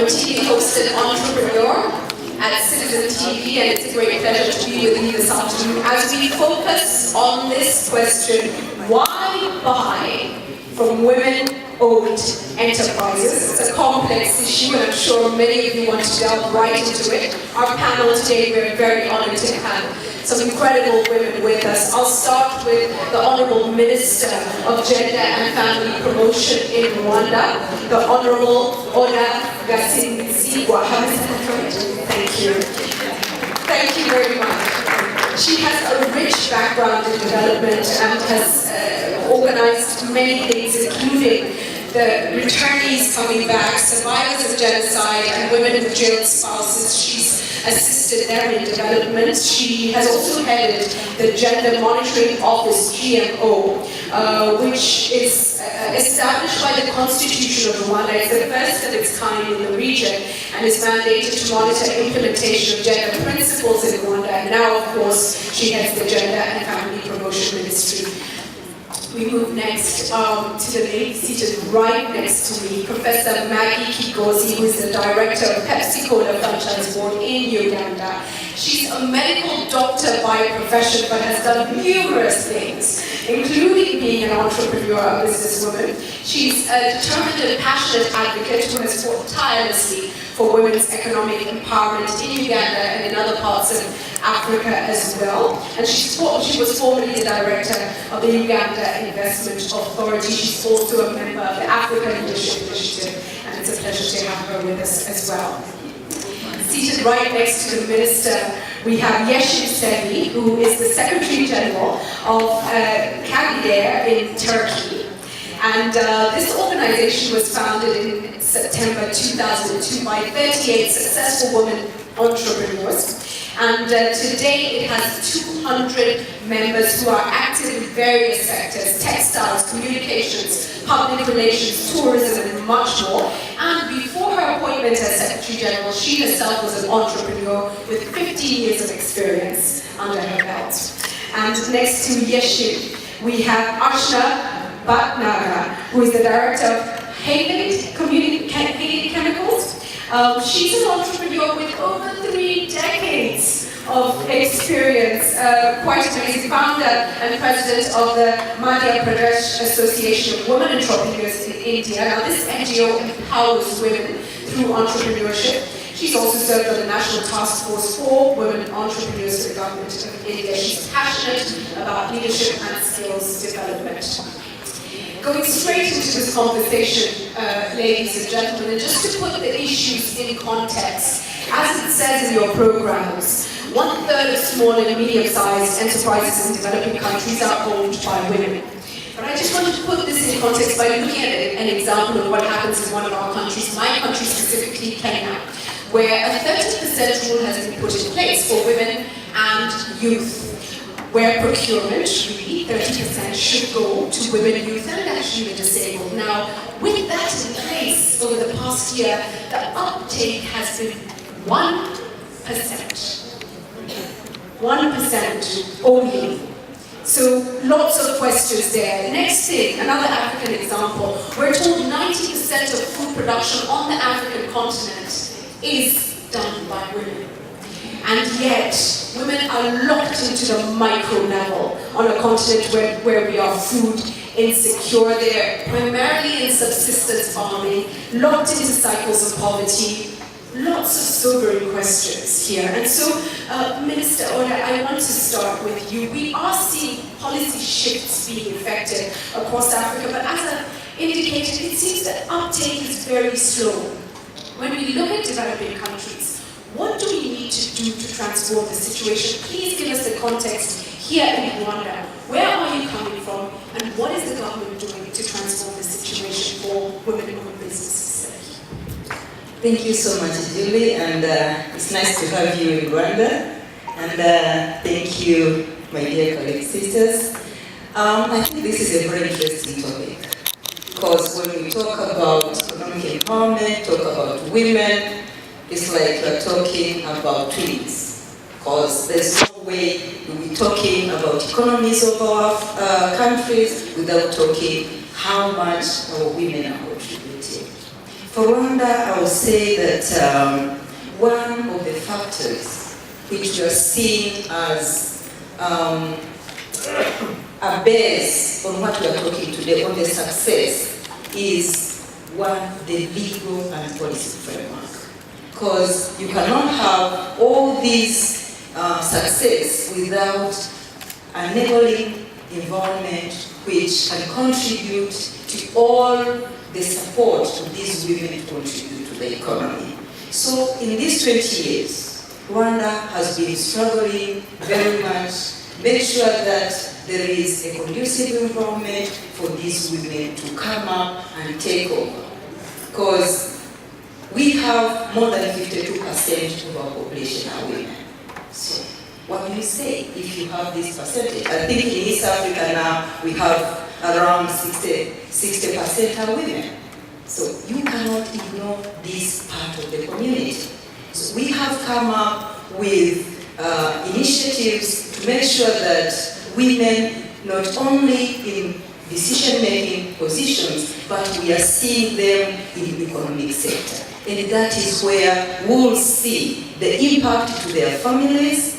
TV hosted entrepreneur at Citizen TV, and it's a great pleasure to be with you this afternoon as we focus on this question: why buy from women-owned enterprises? It's a complex issue, and I'm sure many of you want to delve right into it. Our panel today, we're very honored to have some incredible women with us. I'll start with the Honorable Minister of Gender and Family Promotion in Rwanda, the Honorable Gasinzigwa. Have I said that correct? Thank you. Thank you very much. She has a rich background in development and has organized many things, including the returnees coming back, survivors of genocide, and women with jailed spouses. She's assisted them in development. She has also headed the Gender Monitoring Office, GMO, which is established by the Constitution of Rwanda. It's the first of its kind in the region and is mandated to monitor implementation of gender principles in Rwanda. And now, of course, she heads the Gender and Family Promotion Ministry. We move next to the lady seated right next to me, Professor Maggie Kigozi, who is the director of Pepsi Cola Franchise Board in Uganda. She's a medical doctor by profession, but has done numerous things, including being an entrepreneur, a businesswoman. She's a determined and passionate advocate who has fought tirelessly for women's economic empowerment in Uganda and in other parts of Africa as well. And she was formerly the director of the Uganda Investment Authority. She's also a member of the African Leadership Initiative, and it's a pleasure to have her with us as well. Seated right next to the minister, we have Yesim, who is the Secretary General of Kagider in Turkey. And this organization was founded in September 2002 by 38 successful women entrepreneurs. And today it has 200 members who are active in various sectors: textiles, communications, public relations, tourism, and much more. And before her appointment as Secretary General, she herself was an entrepreneur with 15 years of experience under her belt. And next to Yesim, we have Archana, Bhatnagar, who is the director of Haylide Chemicals. She's an entrepreneur with over 3 decades of experience, quite amazing. Founder and president of the Madhya Association of Women Entrepreneurs in India. Now, this NGO empowers women through entrepreneurship. She's also served on the National Task Force for Women Entrepreneurs for the Government of India. She's passionate about leadership and skills development. Going straight into this conversation, ladies and gentlemen, and just to put the issues in context, as it says in your programs, 1/3 of small and medium-sized enterprises in developing countries are owned by women. But I just wanted to put this in context by looking at an example of what happens in one of our countries, my country specifically, Kenya, where a 30% rule has been put in place for women and youth, where procurement, really, 30% should go to women, youth, and actually the disabled. Now, with that in place over the past year, the uptake has been 1%. 1% only. So, lots of questions there. Next thing, another African example. We're told 90% of food production on the African continent is done by women. And yet, women are locked into the micro level on a continent where we are food insecure. They're primarily in subsistence farming, locked into cycles of poverty. Lots of sobering questions here. And so, Minister Oda, I want to start with you. We are seeing policy shifts being effected across Africa, but as I've indicated, it seems that uptake is very slow. When we look at developing countries, what do we need to do to transform the situation? Please give us the context here in Rwanda. Where are you coming from, and what is the government doing to transform the situation for women-owned businesses? Thank you so much, Julie, and it's nice to have you in Rwanda. And thank you, my dear colleagues, sisters. I think this is a very interesting topic, because when we talk about economic empowerment, talk about women, it's like we're talking about twins, because there's no way we'll be talking about economies of our countries without talking how much our women are contributing. For Rwanda, I would say that one of the factors which we are seeing as a base on what we are talking today, on the success, is one, the legal and policy framework. Because you cannot have all this success without enabling environment which can contribute to all the support to these women to contribute to the economy. So in these 20 years, Rwanda has been struggling very much, make sure that there is a conducive environment for these women to come up and take over. Because we have more than 52% of our population are women. So what do you say if you have this percentage? I think in East Africa now we have around 60% are women. So you cannot ignore this part of the community. So we have come up with initiatives to make sure that women, not only in decision-making positions, but we are seeing them in the economic sector. And that is where we'll see the impact to their families,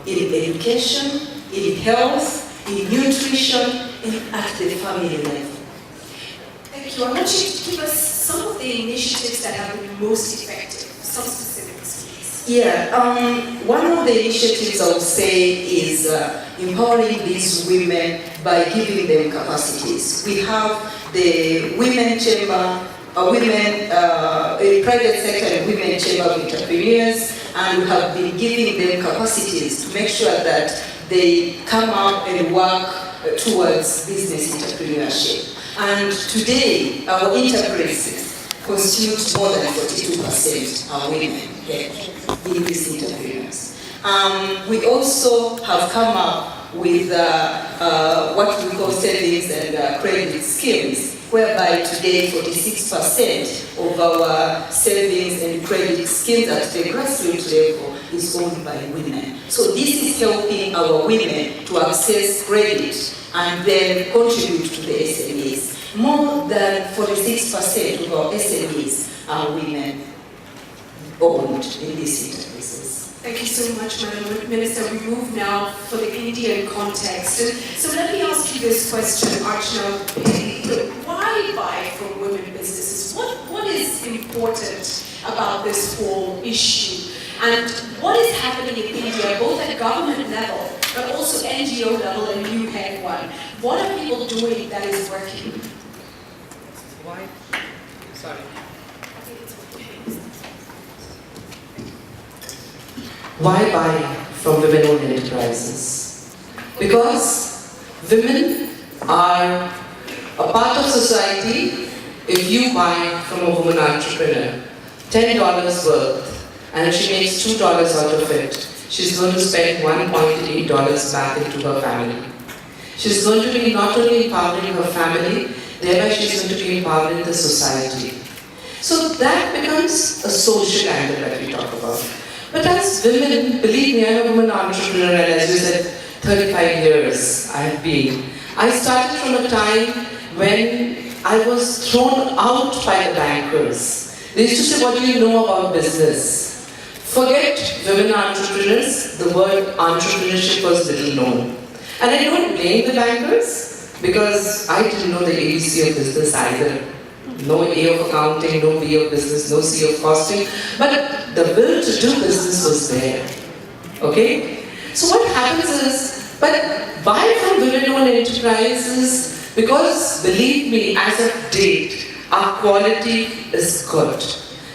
in education, in health, in nutrition, and at the family level. Thank you. I want you to give us some of the initiatives that have been most effective, some specifics, please. Yeah, one of the initiatives I would say is empowering these women by giving them capacities. We have the Women Chamber, a private sector and women chamber of entrepreneurs, and we have been giving them capacities to make sure that they come up and work towards business entrepreneurship. And today, our enterprises constitute more than 42% are women in these entrepreneurs. We also have come up with what we call savings and credit schemes, whereby today 46% of our savings and credit schemes at the grassroots level is owned by women. So this is helping our women to access credit and then contribute to the SMEs. More than 46% of our SMEs are women owned in these enterprises. Thank you so much, Madam Minister. We move now for the Indian context. So let me ask you this question, Archana. Why buy from women businesses? What is important about this whole issue? And what is happening in India, both at government level, but also NGO level, and you head one? What are people doing that is working? Why? Sorry. Why buy from women-owned enterprises? Because women are a part of society. If you buy from a woman entrepreneur, $10 worth, and she makes $2 out of it, she's going to spend $1.8 back into her family. She's going to be not only empowering her family, thereby she's going to be empowering the society. So that becomes a social angle that we talk about. But as women, believe me, I'm a woman entrepreneur, and as you said, 35 years I have been. I started from a time when I was thrown out by the bankers. They used to say, what do you know about business? Forget women entrepreneurs, the word entrepreneurship was little known. And I don't blame the bankers, because I didn't know the ABC of business either. No A of accounting, no B of business, no C of costing, but the will to do business was there. Okay? So what happens is, but buy from women-owned enterprises, because believe me, as of date, our quality is good.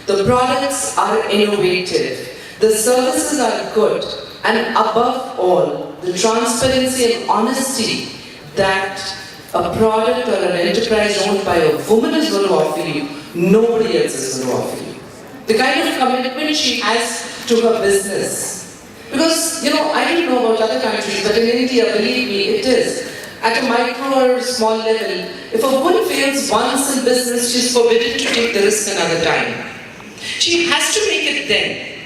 The products are innovative. The services are good. And above all, the transparency and honesty that a product or an enterprise owned by a woman is going to offer you, nobody else is going to offer you. The kind of commitment she has to her business. Because, I don't know about other countries, but in India, believe me, it is. At a micro or small level, if a woman fails once in business, she's forbidden to take the risk another time. She has to make it then.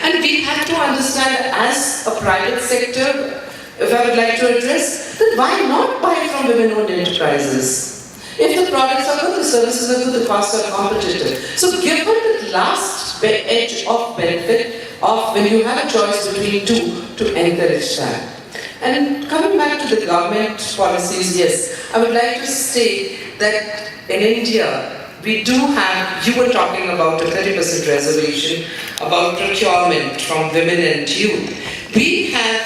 And we have to understand, as a private sector, if I would like to address, then why not buy from women-owned enterprises? If the products are good, the services are good, the costs are competitive. So given the last edge of benefit of when you have a choice between two, to encourage that. And coming back to the government policies, yes, I would like to state that in India, we do have, you were talking about a 30% reservation about procurement from women and youth. We have,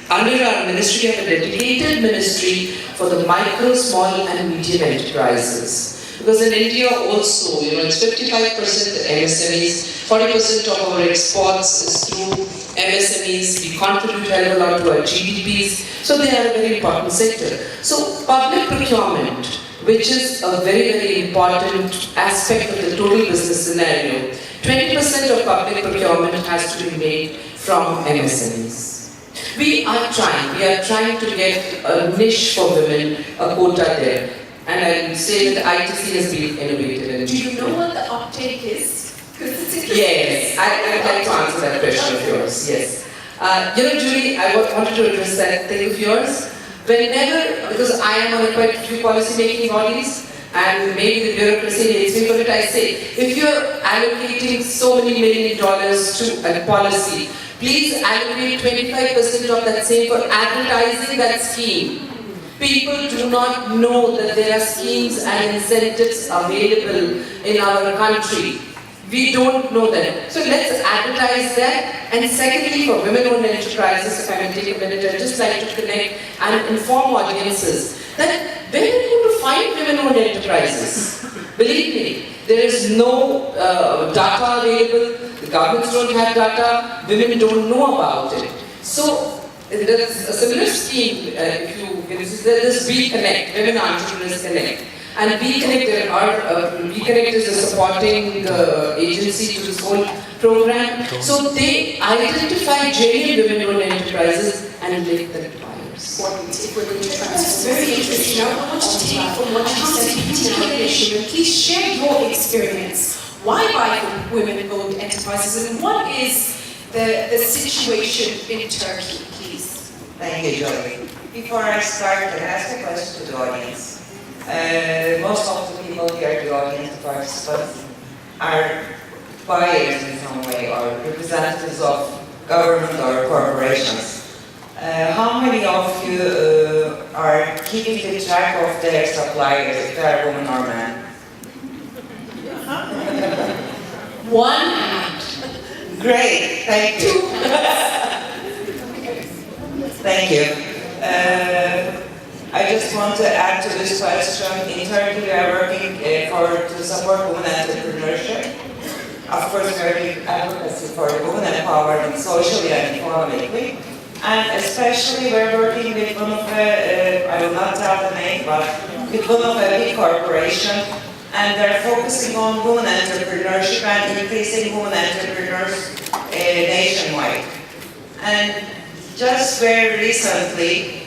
under our ministry, have a dedicated ministry for the micro, small and medium enterprises. Because in India also, it's 55% MSMEs, 40% of our exports is through MSMEs, we contribute a lot to our GDPs, so they are a very important sector. So public procurement, which is a very, very important aspect of the total business scenario, 20% of public procurement has to be made from MSMEs. We are trying to get a niche for women, a quota there. And I would say that ITC has been innovative. Do you know what the uptake is? Yes, I'd like to answer that question of yours, yes. Julie, I wanted to address that thing of yours. Whenever, because I am on quite a few policy making bodies, and maybe the bureaucracy hates me for it, I say, if you're allocating so many $1 million to a policy, please allocate 25% of that same for advertising that scheme. People do not know that there are schemes and incentives available in our country. We don't know that. So let's advertise that. And secondly, for women-owned enterprises, if I may take a minute, I'd just like to connect and inform audiences that where are you going to find women-owned enterprises? Believe me, there is no data available. The governments don't have data. Women don't know about it. So there's a similar scheme, this We Connect, Women Entrepreneurs Connect. And We Connect is a supporting agency to this whole program. So they identify genuine women-owned enterprises and make them buyers. That's very interesting. I want to take from what you said to particular issue. Please share your experience. Why buy from women-owned enterprises, and what is the situation in Turkey, please? Thank you, Joey. Before I start, I ask a question to the audience. Most of the people here, the audience, the participants, are buyers in some way or representatives of government or corporations. How many of you are keeping the track of their suppliers, if they are women or men? One hand. Great, thank you. Thank you. I just want to add to this question. In Turkey, we are working to support women entrepreneurship. Of course, we are doing advocacy for women empowerment socially and economically. And especially, we're working with one of the, I will not tell the name, but with one of the big corporation. And they're focusing on women entrepreneurship and increasing women entrepreneurs nationwide. And just very recently,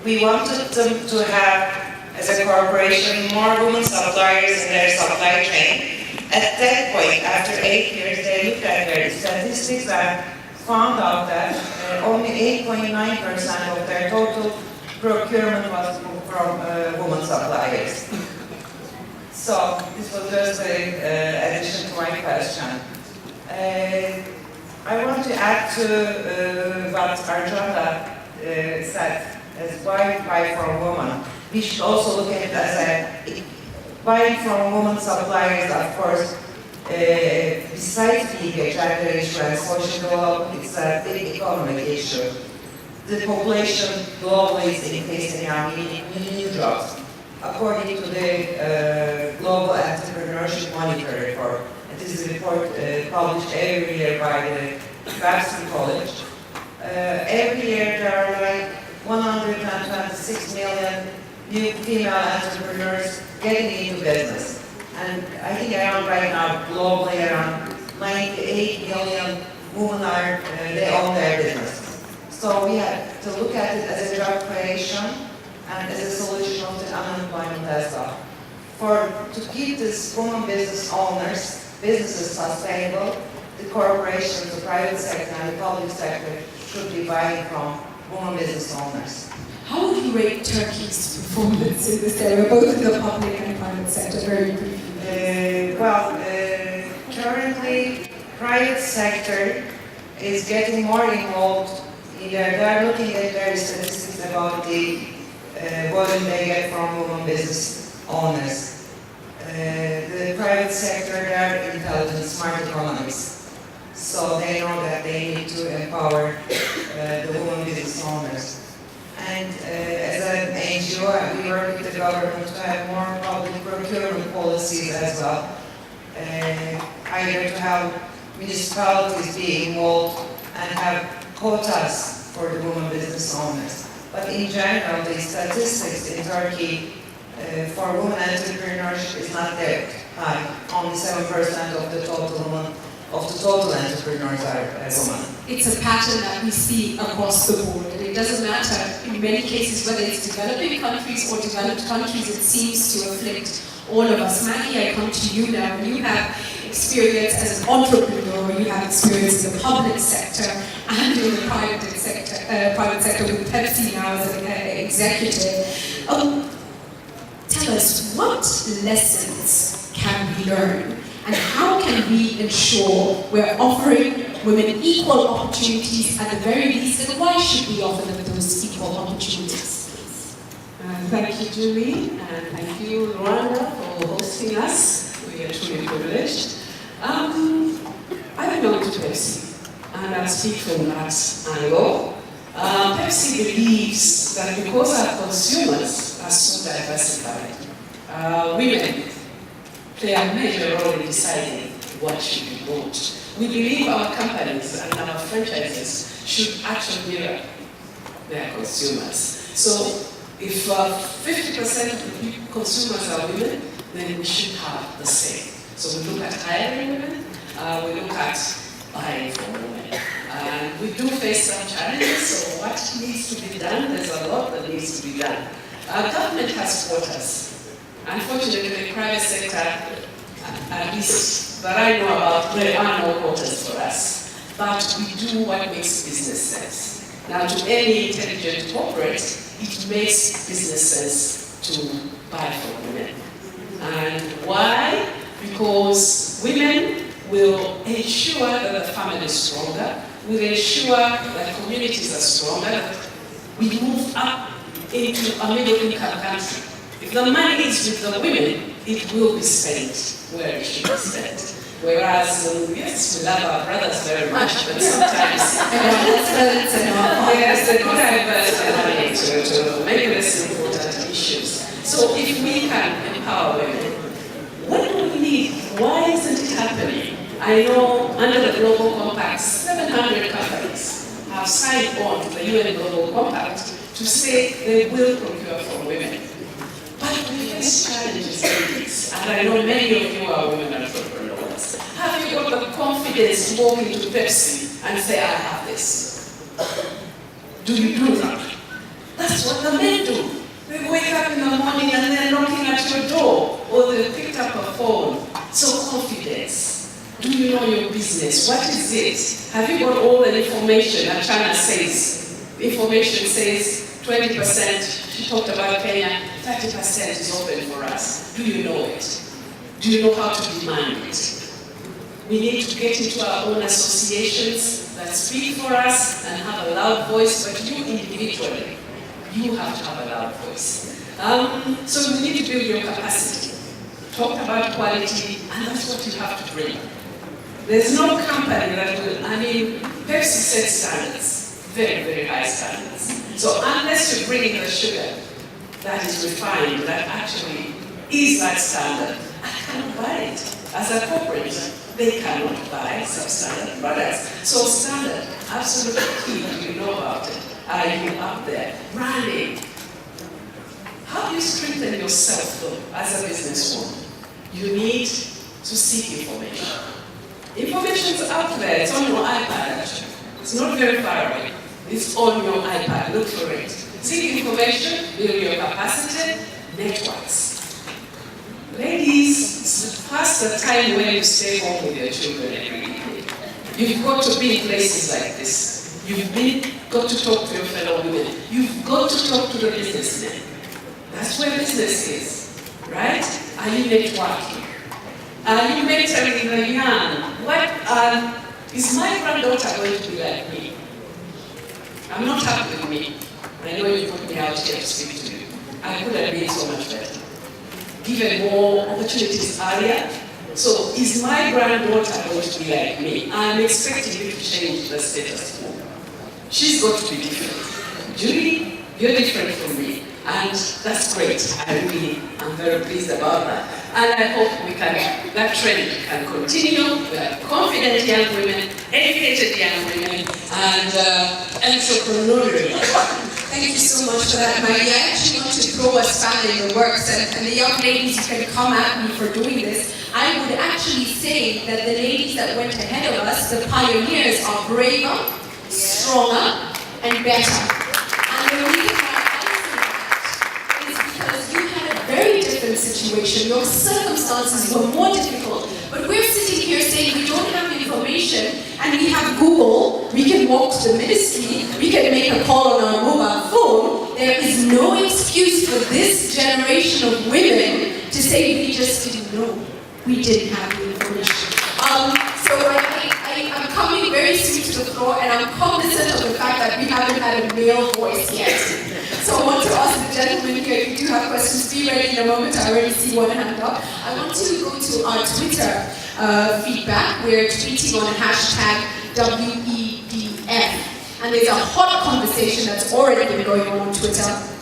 we wanted them to have, as a corporation, more women suppliers in their supply chain. At that point, after 8 years, they looked at their statistics and found out that only 8.9% of their total procurement was from women suppliers. So this was just an addition to my question. I want to add to what Archana said, as buy from women. We should also look at it as a buying from women suppliers, of course. Besides being a gender issue and social development, it's a big economic issue. The population globally is increasing and we need new jobs. According to the Global Entrepreneurship Monitor report, this is a report published every year by the Pepsi College. Every year there are like 126 million new female entrepreneurs getting into business. And I think around right now, globally, around 98 million women they own their business. So we have to look at it as a job creation and as a solution of the unemployment as well. To keep these women businesses sustainable, the corporations, the private sector and the public sector should be buying from women business owners. How would you rate Turkey's performance in this area, both in the public and private sector, very briefly? Currently, private sector is getting more involved. They are looking at their statistics about the volume they get from women business owners. The private sector, they are intelligent, smart economists. So they know that they need to empower the women business owners. And as an NGO, we work with the government to have more public procurement policies as well. Either to have municipalities be involved and have quotas for the women business owners. But in general, the statistics in Turkey for women entrepreneurship is not that high. Only 7% of the total entrepreneurs are women. It's a pattern that we see across the board, and it doesn't matter in many cases whether it's developing countries or developed countries, it seems to afflict all of us. Maggie, I come to you now. You have experience as an entrepreneur, you have experience in the public sector and in the private sector with Pepsi now as an executive. Tell us, what lessons can we learn and how can we ensure we're offering women equal opportunities at the very least, and why should we offer them those equal opportunities? Thank you, Julie, and thank you, Rwanda, for hosting us. We are truly privileged. I belong to Pepsi, and I'll speak from that angle. Pepsi believes that because our consumers are so diversified, women play a major role in deciding what should be bought. We believe our companies and our franchises should actually mirror their consumers. So if 50% of the consumers are women, then we should have the same. So we look at hiring women, we look at buying from women. And we do face some challenges, so what needs to be done? There's a lot that needs to be done. Our government has quotas. Unfortunately, the private sector, at least that I know about, there are no quotas for us. But we do what makes business sense. Now, to any intelligent corporate, it makes business sense to buy from women. And why? Because women will ensure that the family is stronger, will ensure that communities are stronger, that we move up into a middle-income country. If the money is with the women, it will be spent where it should be spent. Whereas, yes, we love our brothers very much, but sometimes yes, they don't have to make less important issues. So if we can empower women, what do we need? Why isn't it happening? I know under the Global Compact, 700 companies have signed on to the UN Global Compact to say they will procure from women. But we face challenges in this, and I know many of you are women entrepreneurs. Have you got the confidence to walk into Pepsi and say, I have this? Do you do that? That's what the men do. They wake up in the morning and they're knocking at your door, or they picked up a phone. So confidence. Do you know your business? What is it? Have you got all the information? Archana says, information says 20%, she talked about Kenya, 30% is open for us. Do you know it? Do you know how to demand it? We need to get into our own associations that speak for us and have a loud voice, but you individually, you have to have a loud voice. So we need to build your capacity. Talk about quality, and that's what you have to bring. There's no company that will, Pepsi sets standards, very, very high standards. So unless you bring in the sugar that is refined, that actually is that standard, I cannot buy it. As a corporate, they cannot buy substandard products. So standard, absolutely key. Do you know about it? Are you up there? Branding. How do you strengthen yourself though, as a businesswoman? You need to seek information. Information's out there, it's on your iPad actually. It's not very far away. It's on your iPad, look for it. Seek information, build your capacity, networks. Ladies, it's past the time when you stay home with your children every evening. You've got to be in places like this. got to talk to your fellow women. You've got to talk to the businessmen. That's where business is, right? Are you networking? Are you mentoring the young? Is my granddaughter going to be like me? I'm not happy with me. I know you put me out here to speak to you. I could have been so much better. Given more opportunities earlier. So is my granddaughter going to be like me? I'm expecting you to change the status quo. She's got to be different. Julie, you're different from me. And that's great. I'm very pleased about that. And I hope that trend can continue. We have confident young women, educated young women, and entrepreneurial. Thank you so much for that, Maggie. I actually want to throw a spanner in the works, and the young ladies can come at me for doing this. I would actually say that the ladies that went ahead of us, the pioneers, are braver, stronger, and better. And the reason why I say that is because you had a very different situation. Your circumstances were more difficult, but we're sitting here saying we don't have information, and we have Google, we can walk to the ministry, we can make a call on our mobile phone. There is no excuse for this generation of women to say we just didn't know. We didn't have the information. So I'm coming very sweet to the floor, and I'm cognizant of the fact that we haven't had a male voice yet. So I want to ask the gentlemen here, if you do have questions, be ready in a moment. I already see one hand up. I want to go to our Twitter feedback. We're tweeting on hashtag WEDF. And there's a hot conversation that's already been going on Twitter.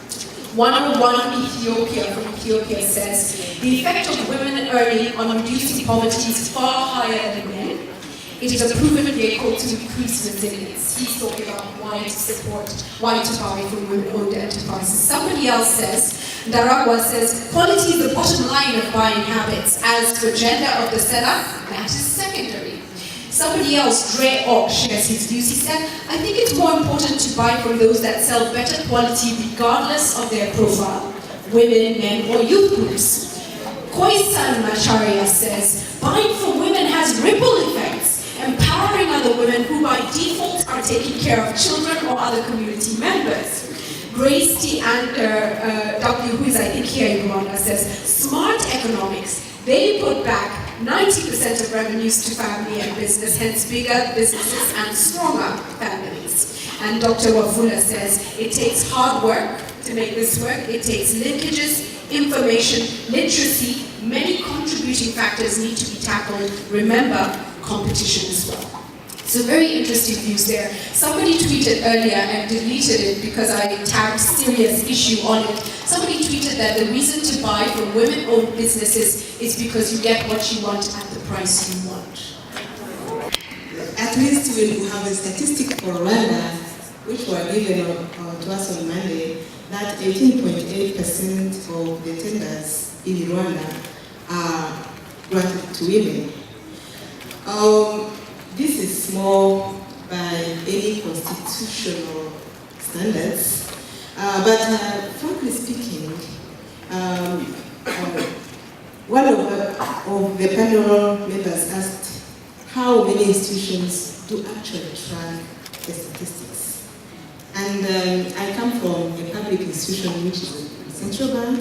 101 Ethiopia from Ethiopia says, the effect of women earning on reducing poverty is far higher than men. It is a proven vehicle to increase resilience. He's talking about why to buy from women-owned enterprises. Somebody else says, Daragwa says, quality is the bottom line of buying habits. As for gender of the seller, that is secondary. Somebody else, Dre Ock, shares his views. He said, I think it's more important to buy from those that sell better quality regardless of their profile, women, men, or youth groups. Khoisan Macharia says, buying from women has ripple effects, empowering other women who by default are taking care of children or other community members. Grace T. Ander W., who is I think here in Rwanda, says, smart economics, they put back 90% of revenues to family and business, hence bigger businesses and stronger families. And Dr. Wafula says, it takes hard work to make this work. It takes linkages, information, literacy, many contributing factors need to be tackled. Remember, competition as well. So very interesting views there. Somebody tweeted earlier and deleted it because I tagged serious issue on it. Somebody tweeted that the reason to buy from women-owned businesses is because you get what you want at the price you want. At least we have a statistic for Rwanda, which were given to us on Monday, that 18.8% of the tenders in Rwanda are granted to women. This is small by any constitutional standards, but frankly speaking, one of the panel members asked how many institutions do actually track the statistics. And I come from a public institution which is a central bank,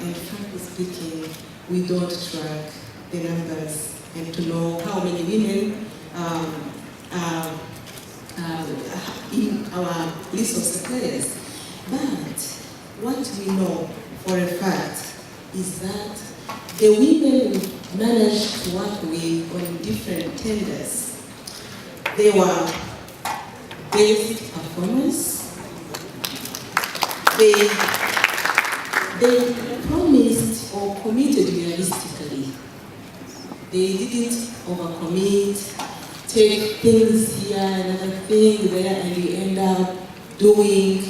and frankly speaking, we don't track the numbers and to know how many women in our list of suppliers. But what we know for a fact is that the women we managed to work with on different tenders, they were basic performance. They promised or committed realistically. They didn't overcommit, take things here, another thing there, and you end up doing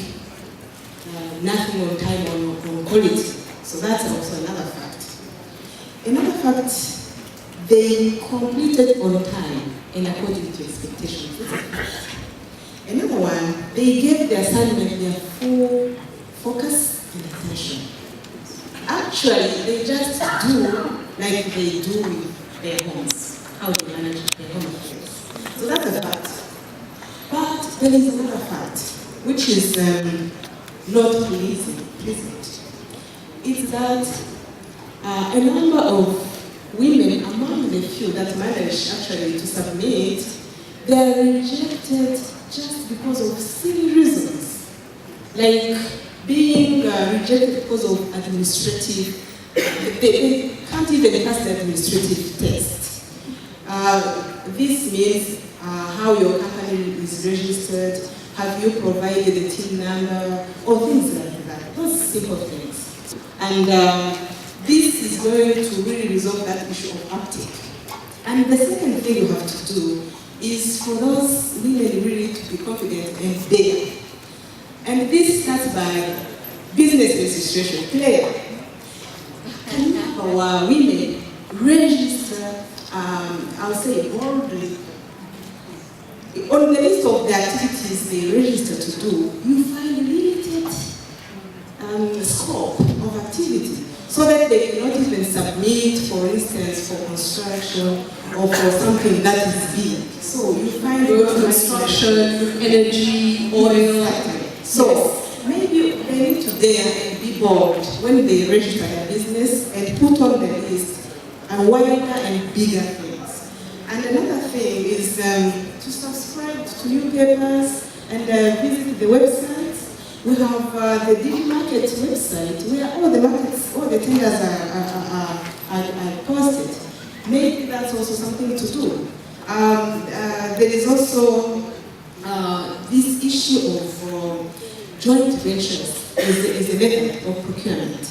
nothing on time or on quality. So that's also another fact. Another fact, they completed on time and according to expectations. Another one, they gave the assignment their full focus and attention. Actually, they just do like they do with their homes, how they manage their home affairs. So that's a fact. But there is another fact, which is not pleasant. It's that a number of women among the few that manage actually to submit, they are rejected just because of silly reasons, like being rejected because of administrative. They can't even pass the administrative test. This means how your company is registered, have you provided the TIN number, or things like that. Those simple things. And this is going to really resolve that issue of uptake. And the second thing you have to do is for those women really to be confident and dare. And this starts by business registration. Clear. Can our women register, I'll say boldly, on the list of the activities they register to do, you find limited scope of activity, so that they cannot even submit, for instance, for construction or for something that is big. So you find construction, energy, oil. Exactly. So maybe they need to dare and be bold when they register their business and put on the list a wider and bigger things. And another thing is to subscribe to newspapers and visit the websites. We have the DigiMarket website where all the markets, all the tenders are posted. Maybe that's also something to do. There is also this issue of joint ventures as a method of procurement.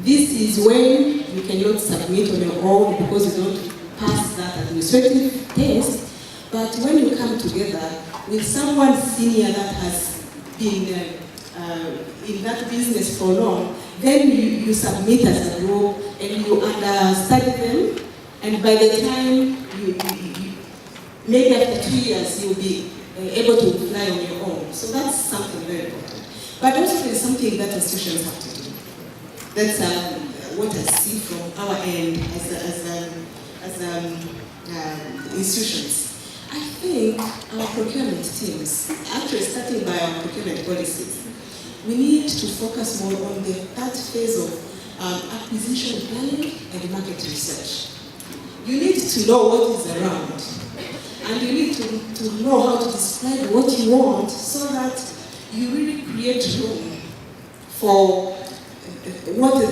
This is when you cannot submit on your own because you don't pass that administrative test, but when you come together with someone senior that has been in that business for long, then you submit as a group and you understudy them, and by the time maybe after 2 years you'll be able to fly on your own. So that's something very important. But also there's something that institutions have to do. That's what I see from our end as institutions. I think our procurement teams, actually starting by our procurement policies, we need to focus more on the third phase of acquisition planning and market research. You need to know what is around, and you need to know how to describe what you want so that you really create room for what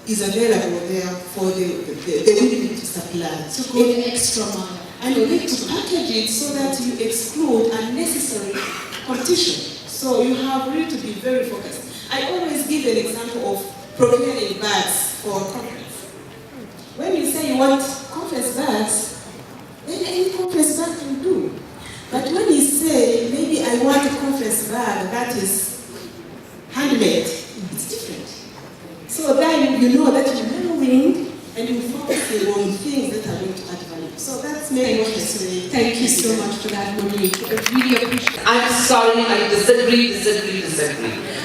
is available there for the women to supply. So go the extra mile. And you need to package it so that you exclude unnecessary competition. So you have really to be very focused. I always give an example of procuring bags for a conference. When you say you want conference bags, then any conference bag can do. But when you say, maybe I want a conference bag that is handmade, it's different. So then you know that you're narrowing and you're focusing on things that are going to add value. So that's maybe what I say. Thank you so much for that, Monique. I really appreciate it. I'm sorry, I disagree.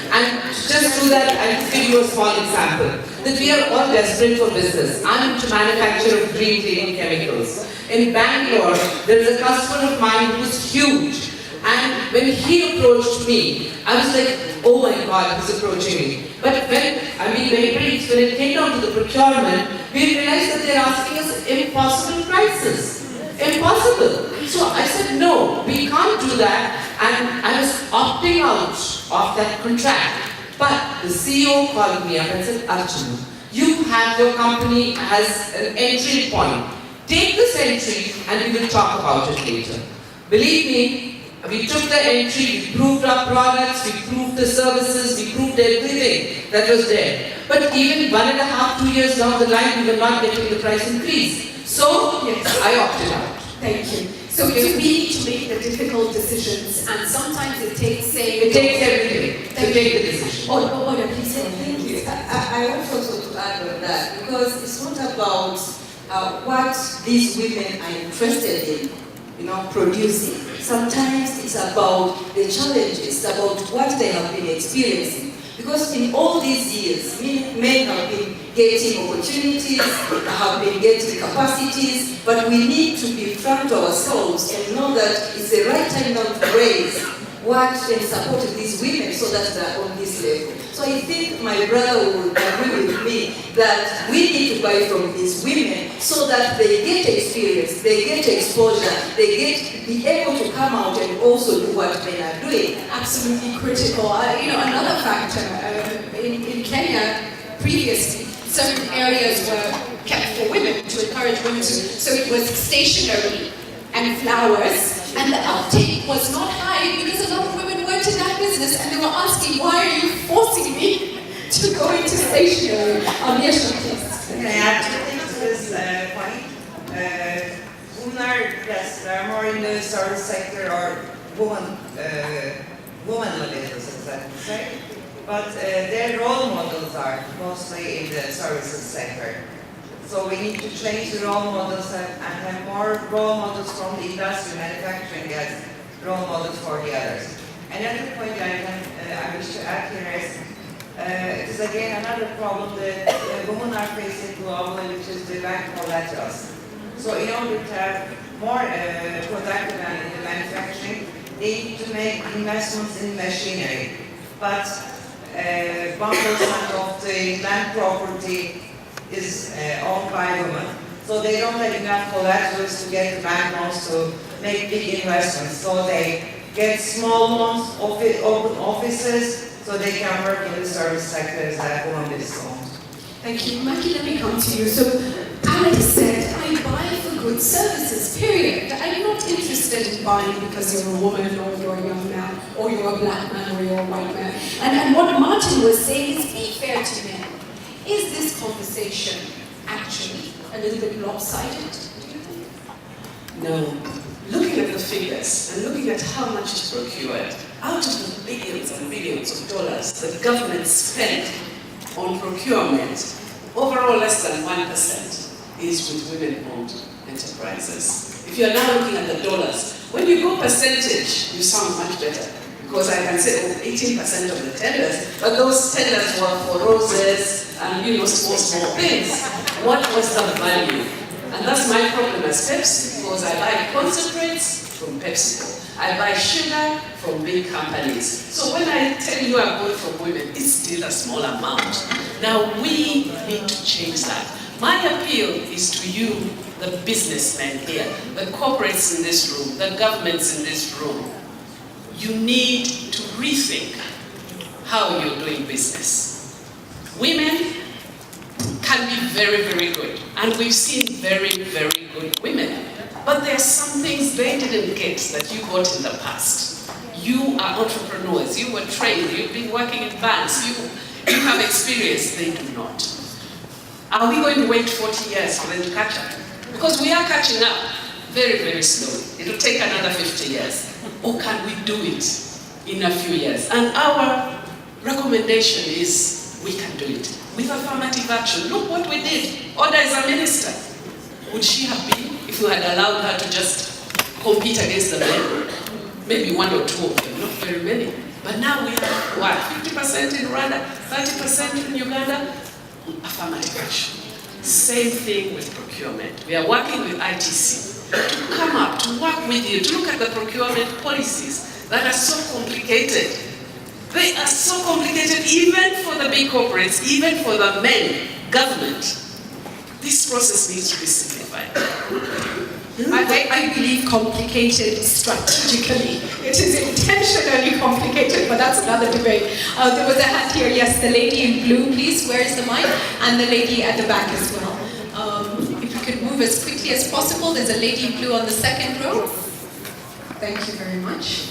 And just do that, I'll just give you a small example. That we are all desperate for business. I'm into manufacture of green cleaning chemicals. In Bangalore, there is a customer of mine who was huge. And when he approached me, I was like, oh my God, he's approaching me. But when it came down to the procurement, we realized that they're asking us impossible prices. Impossible. So I said, no, we can't do that. And I was opting out of that contract. But the CEO called me up and said, Archana, you have your company as an entry point. Take this entry and we will talk about it later. Believe me, we took the entry, we proved our products, we proved the services, we proved everything that was there. But even 1.5, 2 years down the line, we were not getting the price increase. So, yes, I opted out. Thank you. So we need to make the difficult decisions, and sometimes it takes saying... It takes everything to take the decision. Oh, please say thank you. I want also to add on that, because it's not about what these women are interested in, producing. Sometimes it's about the challenges, about what they have been experiencing. Because in all these years, men have been getting opportunities, have been getting capacities, but we need to be frank to ourselves and know that it's the right time now to raised, worked and supported these women so that they're on this level. So I think my brother would agree with me that we need to buy from these women so that they get experience, they get exposure, they get be able to come out and also do what men are doing. Absolutely critical. Another factor in Kenya previously, certain areas were kept for women to encourage women to. So it was stationery and flowers, and the uptake was not high because a lot of women weren't in that business, and they were asking, "Why are you forcing me to go into stationery?" Yes, please. Can I add two things to this point? Women yes, they're more in the service sector or woman-led businesses, I would say. But their role models are mostly in the services sector. So we need to change the role models and have more role models from the industry, manufacturing as role models for the others. Another point I wish to add here is, it is again another problem that women are facing globally, which is the bank collaterals. So in order to have more productive and in the manufacturing, they need to make investments in machinery. But 1% of the land property is owned by women, so they don't have enough collaterals to get the bank loans to make big investments. So they get small loans, open offices, so they can work in the service sectors that women is owned. Thank you. Maggie, let me come to you. So Alex said, I buy for good services, period. I'm not interested in buying because you're a woman or you're a young man or you're a black man or you're a white man. And what Martin was saying is be fair to men. Is this conversation actually a little bit lopsided? No. Looking at the figures and looking at how much is procured, out of the billions and billions of dollars that government spend on procurement, overall less than 1% is with women-owned enterprises. If you're now looking at the dollars, when you go percentage, you sound much better. Because I can say, 18% of the tenders, but those tenders were for roses and small things. What was the value? And that's my problem as Pepsi, because I buy concentrates from PepsiCo. I buy sugar from big companies. So when I tell you I bought from women, it's still a small amount. Now we need to change that. My appeal is to you, the businessmen here, the corporates in this room, the governments in this room. You need to rethink how you're doing business. Women can be very, very good. And we've seen very, very good women. But there are some things they didn't get that you got in the past. You are entrepreneurs, you were trained, you've been working in banks, you have experience, they do not. Are we going to wait 40 years for them to catch up? Because we are catching up very, very slowly. It will take another 50 years. Or can we do it in a few years? And our recommendation is we can do it with affirmative action. Look what we did. Oda is a minister. Would she have been if we had allowed her to just compete against the men? Maybe one or two of them, not very many. But now we have, what, 50% in Rwanda, 30% in Uganda? Affirmative action. Same thing with procurement. We are working with ITC to come up, to work with you, to look at the procurement policies that are so complicated. They are so complicated even for the big corporates, even for the men, government. This process needs to be simplified. I believe complicated strategically. It is intentionally complicated, but that's another debate. There was a hat here, yes, the lady in blue, please, where is the mic? And the lady at the back as well. If you could move as quickly as possible. There's a lady in blue on the second row. Thank you very much.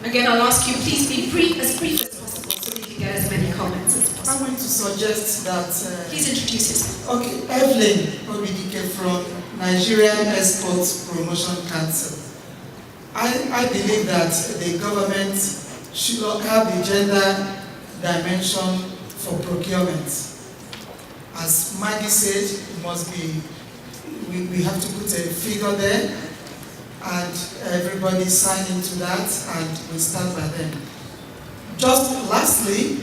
Again, I'll ask you, please be as brief as possible so we can get as many comments as possible. I want to suggest that... please introduce yourself. Okay, Evelyn Obidike from Nigerian Exports Promotion Council. I believe that the government should have the gender dimension for procurement. As Maggie said, it must be, we have to put a figure there, and everybody sign into that, and we start by them. Just lastly,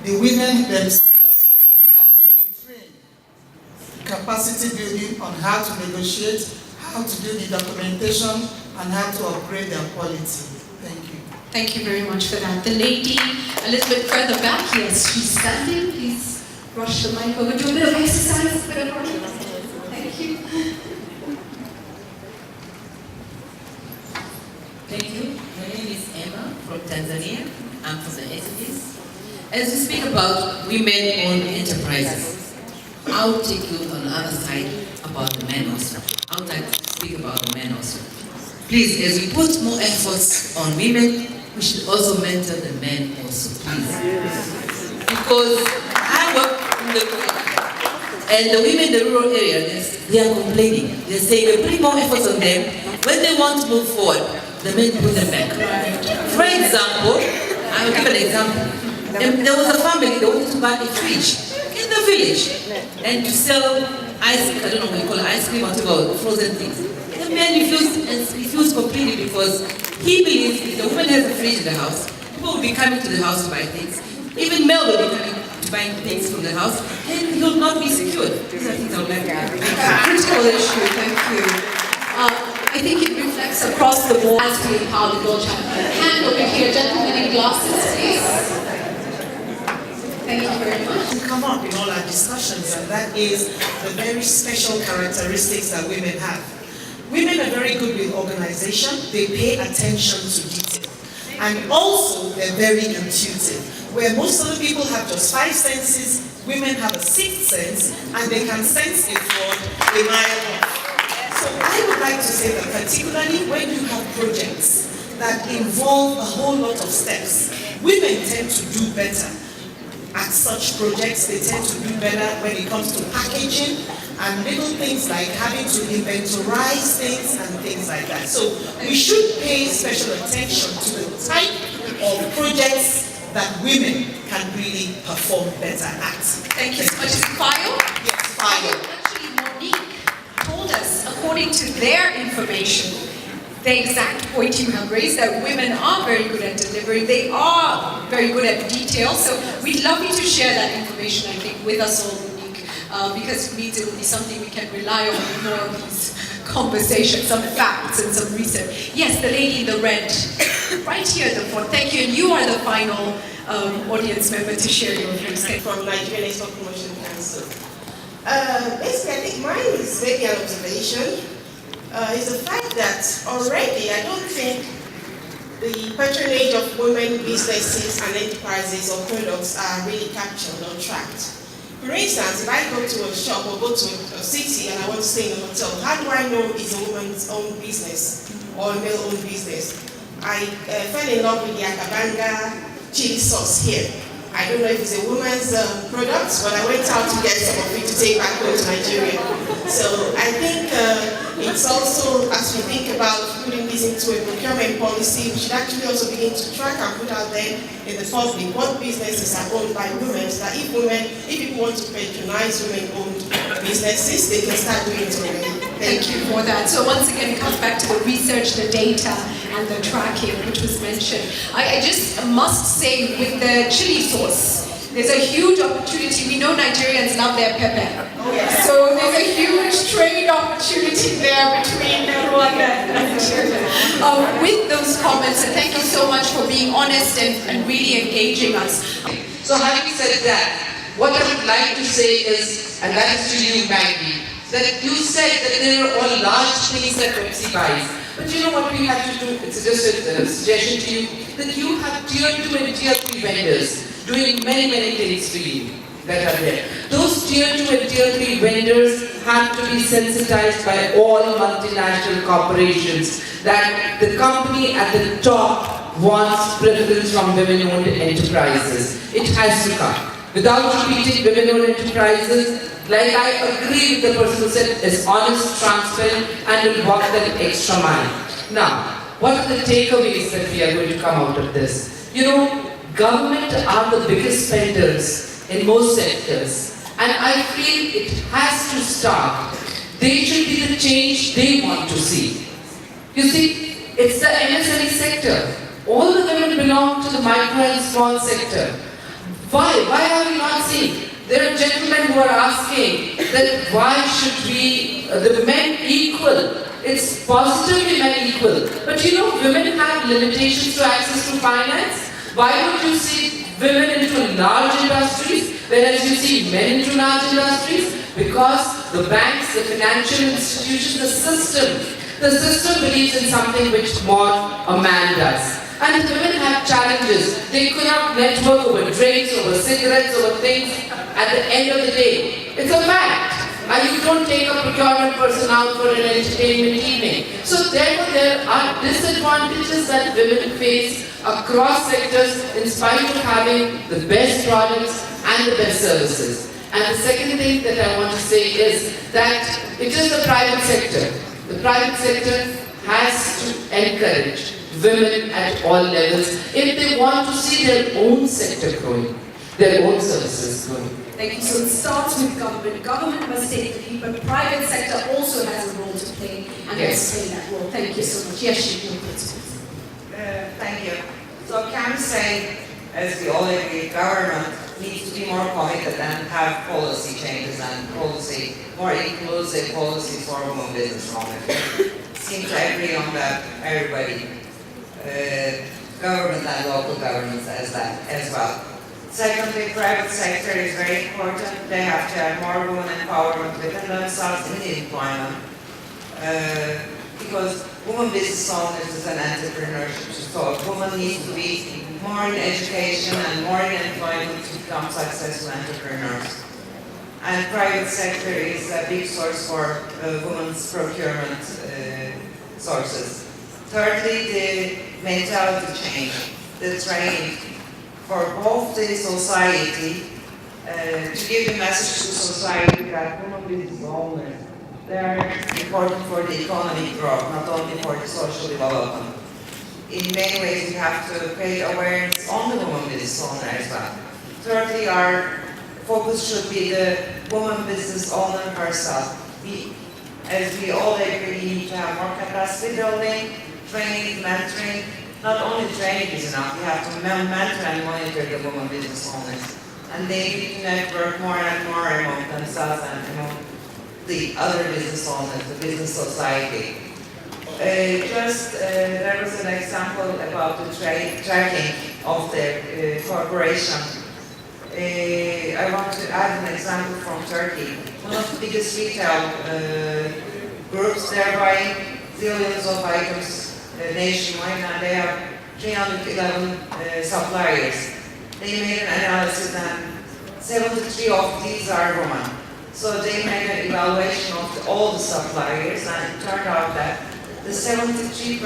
the women themselves have to be trained. Capacity building on how to negotiate, how to do the documentation, and how to upgrade their quality. Thank you. Thank you very much for that. The lady a little bit further back, yes, she's standing. Please rush the mic over. Do a bit of exercise, a bit of running. Thank you. Thank you. My name is Emma from Tanzania. I'm from the SMEs. As we speak about women-owned enterprises, I'll take you on the other side about the men also. I would like to speak about the men also. Please, as we put more efforts on women, we should also mentor the men also, please. Because I work in the and the women in the rural area, they are complaining. They're saying we're putting more efforts on them. When they want to move forward, the men put them back. For example, I will give an example. There was a family that wanted to buy a fridge in the village and to sell ice, I don't know what you call it, ice cream, whatever, frozen things. The man refused completely because he believes if the woman has a fridge in the house, people will be coming to the house to buy things. Even male will be coming to buy things from the house, and he will not be secured. These are things I would like to add. Critical issue, thank you. I think it reflects across the board as we empower the girl child. Hand over here, gentlemen in glasses, please. Thank you very much. To come up in all our discussions, and that is the very special characteristics that women have. Women are very good with organization, they pay attention to detail. And also, they're very intuitive. Where most of the people have just 5 senses, women have a 6th sense, and they can sense it for a mile off. So I would like to say that particularly when you have projects that involve a whole lot of steps, women tend to do better at such projects. They tend to do better when it comes to packaging and little things like having to inventorize things and things like that. So we should pay special attention to the type of projects that women can really perform better at. Thank you so much. File? Yes, file. Actually, Monique told us, according to their information, the exact point you have raised, that women are very good at delivery, they are very good at detail, so we'd love you to share that information, I think, with us all, Monique, because it means it will be something we can rely on in more of these conversations, some facts and some research. Yes, the lady in the red, right here at the front, thank you, and you are the final audience member to share your views. From Nigerian Export Promotion Council. Basically, I think mine is maybe an observation. Is the fact that already I don't think the patronage of women businesses and enterprises or products are really captured or tracked. For instance, if I go to a shop or go to a city and I want to stay in a hotel, how do I know it's a woman's own business or a male-owned business? I fell in love with the Akabanga chili sauce here. I don't know if it's a woman's product, but I went out to get some of it to take back home to Nigeria. So I think it's also, as we think about putting this into a procurement policy, we should actually also begin to track and put out there in the public what businesses are owned by women, so that if people want to patronize women-owned businesses, they can start doing it already. Thank you for that. So once again, it comes back to the research, the data, and the tracking, which was mentioned. I just must say, with the chili sauce, there's a huge opportunity. We know Nigerians love their pepper. Oh, yes. So there's a huge trade opportunity there between Rwanda and Nigeria. With those comments, and thank you so much for being honest and really engaging us. So having said that, what I would like to say is, and that is to you, Maggie, that you said that there are all large things that Pepsi buys. But you know what we have to do? It's just a suggestion to you, that you have tier 2 and tier 3 vendors doing many, many things for you that are there. Those tier 2 and tier 3 vendors have to be sensitized by all multinational corporations that the company at the top wants preference from women-owned enterprises. It has to come. Without repeating women-owned enterprises, like I agree with the person who said, is honest, transparent, and will walk that extra mile. Now, what are the takeaways that we are going to come out of this? You know, government are the biggest spenders in most sectors, and I feel it has to start. They should be the change they want to see. You see, it's the MSME sector. All the women belong to the micro and small sector. Why? Why are we not seeing? There are gentlemen who are asking that why should we, the men equal it's positively men equal. But you know, women have limitations to access to finance. Why don't you see women into large industries, whereas you see men into large industries? Because the banks, the financial institutions, the system believes in something which more a man does. And the women have challenges. They cannot network over drinks, over cigarettes, over things. At the end of the day, it's a fact. And you don't take a procurement person out for an entertainment evening. So therefore there are disadvantages that women face across sectors in spite of having the best products and the best services. And the second thing that I want to say is that it is the private sector. The private sector has to encourage women at all levels if they want to see their own sector growing, their own services growing. Thank you. So it starts with government. Government must take the lead, but private sector also has a role to play, and let's play that role. Thank you so much. Yes, you Thank you. So can we say, as we all agree, government needs to be more committed and have policy changes and policy, more inclusive policy for women business owners. Seem to agree on that, everybody. Government and local governments as well. Secondly, private sector is very important. They have to have more women empowerment within themselves in the employment. Because women business owners is an entrepreneurship. So women need to be more in education and more in employment to become successful entrepreneurs. And private sector is a big source for women's procurement sources. Thirdly, the mentality change, the training for both the society, to give the message to society that women business owners, they are important for the economic growth, not only for the social development. In many ways, we have to create awareness on the woman business owner as well. Thirdly, our focus should be the woman business owner herself. As we all agree, we need to have more capacity building, training, mentoring. Not only training is enough, we have to mentor and monitor the women business owners. And they need to network more and more among themselves and among the other business owners, the business society. There was an example about the tracking of the corporation. I want to add an example from Turkey. One of the biggest retail groups, they're buying zillions of items nationwide, and they have 311 suppliers. They made an analysis and 73 of these are women. So they made an evaluation of all the suppliers, and it turned out that the 73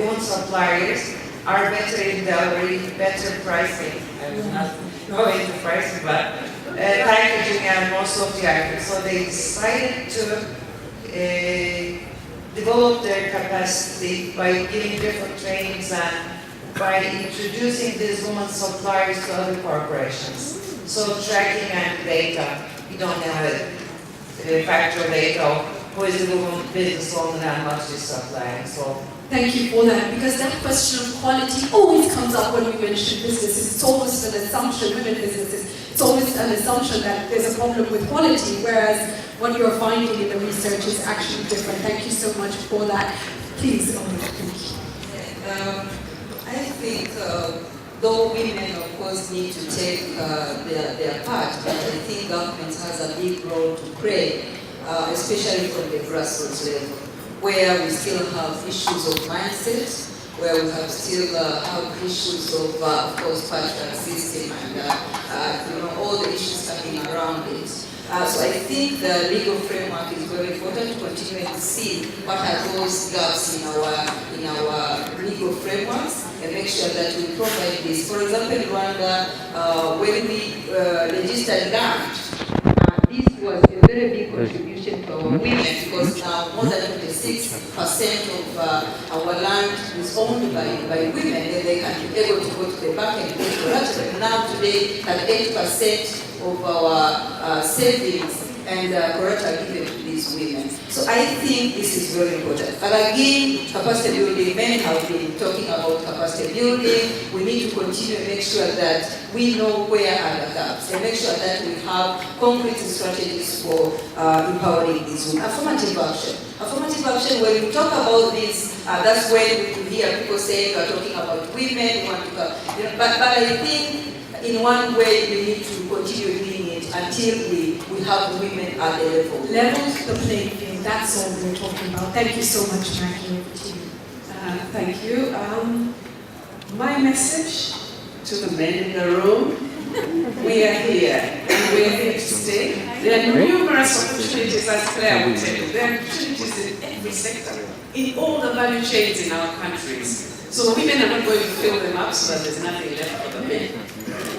women suppliers are better in delivery, better pricing. I will not go into pricing, but packaging and most of the items. So they decided to develop their capacity by giving different trainings and by introducing these women suppliers to other corporations. So tracking and data, we don't have factual data. Who is the woman business owner and much is supplying? So thank you for that, because that question of quality always comes up when we mention businesses. It's almost an assumption, women businesses, it's always an assumption that there's a problem with quality, whereas what you're finding in the research is actually different. Thank you so much for that. Please, I think though women, of course, need to take their part, but I think government has a big role to play, especially from the grassroots level, where we still have issues of mindset, where we still have issues of course, patriarch system and all the issues coming around it. So I think the legal framework is very important to continue to see what are those gaps in our legal frameworks and make sure that we provide this. For example, in Rwanda, when we registered land, this was a very big contribution to our women, because now more than 26% of our land is owned by women, and they can be able to go to the bank and get collateral. Now today, that 8% of our savings and collateral given to these these women. So I think this is very important. But again, capacity building, men have been talking about capacity building. We need to continue and make sure that we know where are the gaps and make sure that we have concrete strategies for empowering these women. Affirmative action. Affirmative action, when we talk about this, that's when we could hear people saying we're talking about women, we want to go, but I think in one way we need to continue doing it until we have women at the level. Level the playing field, that's all we're talking about. Thank you so much, Maggie. Thank you. My message to the men in the room, we are here and we are here to stay. There are numerous opportunities, as Claire will tell you. There are opportunities in every sector, in all the value chains in our countries. So women are not going to fill them up so that there's nothing left for the men.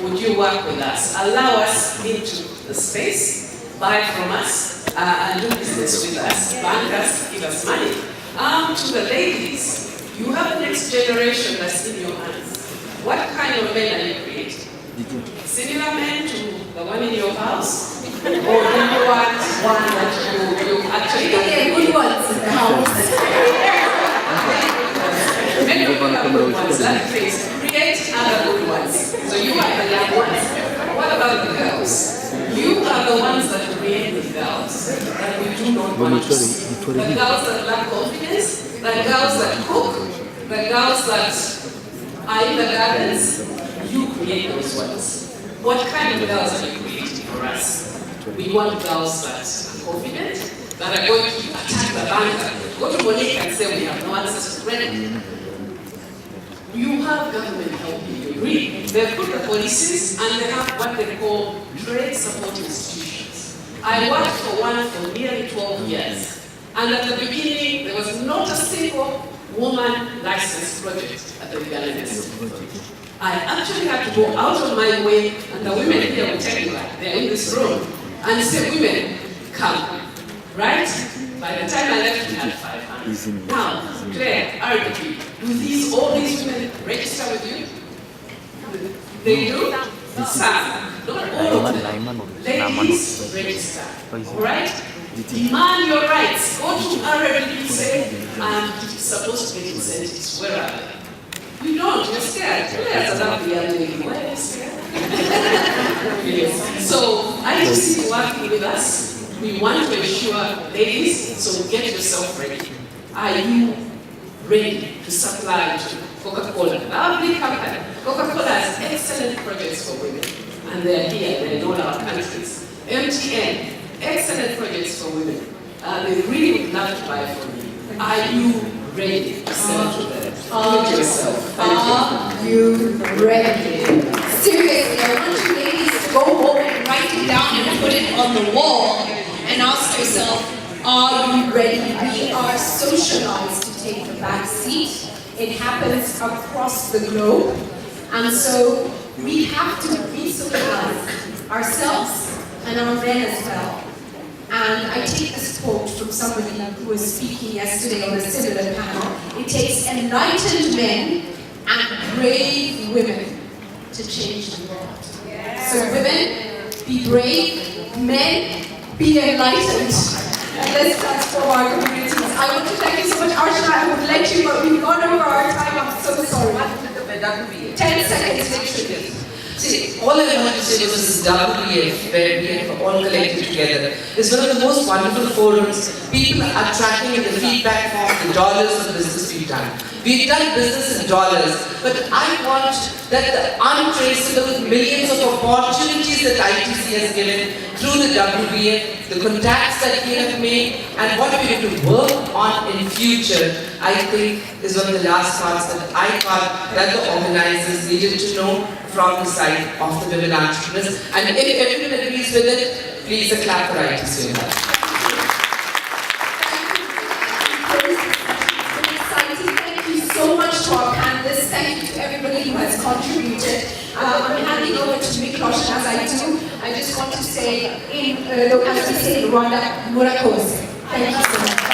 Would you work with us? Allow us into the space, buy from us, and do business with us. Bank us, give us money. To the ladies, you have the next generation that's in your hands. What kind of men are you creating? Similar men to the one in your house? Or do you want one that you actually don't get good ones in the house? Many people have good ones, that means create other good ones. So you are the young ones. What about the girls? You are the ones that create the girls that we do not want to see. The girls that lack confidence, the girls that cook, the girls that are in the gardens, you create those ones. What kind of girls are you creating for us? We want girls that are confident, that are going to attack the banker. Go to Monique and say we have no access to credit. You have government helping you. Really. They've put the policies and they have what they call trade support institutions. I worked for one for nearly 12 years. And at the beginning, there was not a single woman licensed project at the Uganda. I actually had to go out of my way, and the women here will tell you that they're in this room, and say, women, come. Right? By the time I left, we had 500. Now, Claire, RDP, do all these women register with you? They do? Some. Not all of them. Ladies, register. Alright? Demand your rights. Go to RDP, say, I'm supposed to get incentives. Where are they? You don't, you're scared. Claire's a lovely young lady. Why are you scared? Yes. So, ITC is working with us. We want to ensure, ladies, so get yourself ready. Are you ready to supply to Coca-Cola? Lovely company. Coca-Cola has excellent projects for women. And they're here, they're in all our countries. MTN, excellent projects for women. They really would love to buy from you. Are you ready to sell to them? Are you ready? Seriously, I want you ladies to go home and write it down and put it on the wall and ask yourself, are you ready? We are socialized to take the back seat. It happens across the globe. And so we have to re-socialize ourselves and our men as well. And I take this quote from somebody who was speaking yesterday on a similar panel. It takes enlightened men and brave women to change the world. So women, be brave, men, be enlightened. And let's transform our communities. I want to thank you so much, Archana. I would let you, but we've gone over our time. I'm so sorry. 10 seconds, literally. See, all I want to say was this WEF, where we have all collected together, is one of the most wonderful forums. People are tracking in the feedback form the dollars of business we've done. We've done business in dollars, but I want that the untraceable millions of opportunities that ITC has given through the WEF, the contacts that we have made, and what we're going to work on in future, I think is one of the last parts that I thought that the organizers needed to know from the side of the women entrepreneurs. And if everyone agrees with it, please a clap for ITC. Thank you so much to our panelists. Thank you to everybody who has contributed. I'm handing over to Miklos, and as I do, I just want to say, as we say in Rwanda, Murakoze. Thank you so much.